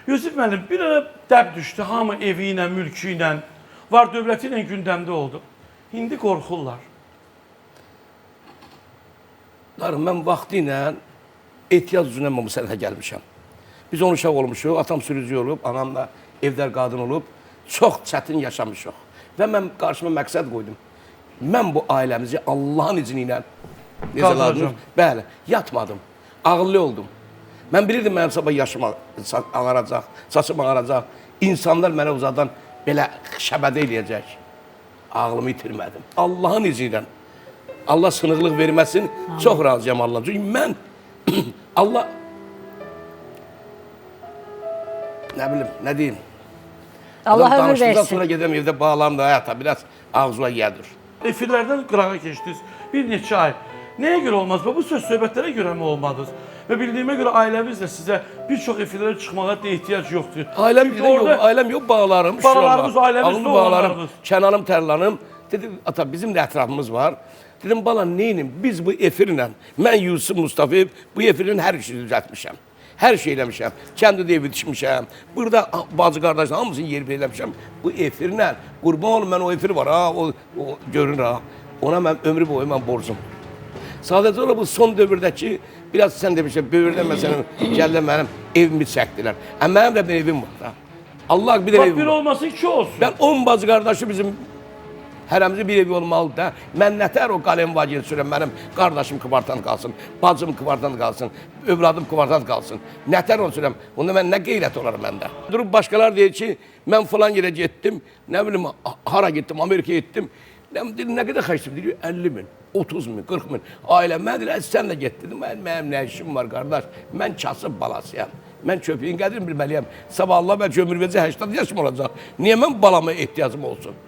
Yusuf müəllim, bir ara dəb düşdü, hamı evi ilə, mülkü ilə, var dövləti ilə gündəmdə oldu. İndi qorxurlar. Mən vaxtı ilə ehtiyac üzrə bu sənətə gəlmişəm. Biz 10 uşaq olmuşuq, atam sürücü olub, anam da evlər qadın olub. Çox çətin yaşamışıq. Və mən qarşıma məqsəd qoydum. Mən bu ailəmizi Allahın izni ilə bəli, yatmadım, ağıllı oldum. Mən bilirdim mənim sabah yaşım ağaracaq, saçım ağaracaq. İnsanlar mənə uzadan belə şəbədə eləyəcək. Ağlımı itirmədim. Allahın izni ilə. Allah sınıqlıq verməsin, çox razıyam Allah'ım. Çünki mən, Allah, nə bilim, nə deyim? Allah ömür danışdıqdan versin. sonra gedəm evdə bağlam da həyata, biraz ağzına gəlir. Efirlərdən qırağa keçdiniz bir neçə ay. Nəyə görə olmaz? Bu söz söhbətlərə görə mi olmadınız? Və bildiyimə görə ailəmiz də sizə bir çox efirlərə çıxmağa da ehtiyac yoxdur. Ailəm yox, bağlarım. Bağlarımız, ailəmizdə bağlarım. Kənanım, tərlanım. Dedim, ata bizim də ətrafımız var. Dedim, bala neynim? Biz bu efirlə, mən Yusuf Mustafayev bu efirlə hər işi düzəltmişəm. Hər şey eləmişəm. Kəndi də evi düşmüşəm. Burada bacı qardaşlar hamısını yerib eləmişəm. Bu efirlə, qurban olun, mən o efir var ha, o görünür ha. Ona mən ömrü boyu mən borcum. Sadəcə olaraq bu son dövrdəki, biraz sən demişsən, böyürdə məsələn, gəldə mənim evimi çəkdilər. Mənim də bir evim var da. Allah bir evim var. Bir olması 2 olsun. Ben 10 bacı qardaşı bizim hərəmizin bir evi olmalıdır da. Mən nətər o qalem vacil sürəm, mənim qardaşım kıvartan qalsın, bacım kıvartan qalsın, övladım kıvartan qalsın. Nətər onu sürəm, onda mən nə qeyrət olar məndə. Durub başqalar deyir ki, mən falan yerə getdim, nə bilim, hara getdim, Amerikaya getdim. Nə qədər xərcdim, deyir, 50 min, 30 min, 40 min. Ailəm, mən deyir, sən də get dedim, mənim nə işim var qardaş, mən kasıb balasıyam. Mən köpüyün qədrini bilməliyəm. Sabah Allah bəlkə ömür verəcək 80 yaşım olacaq. Niyə mən balama ehtiyacım olsun?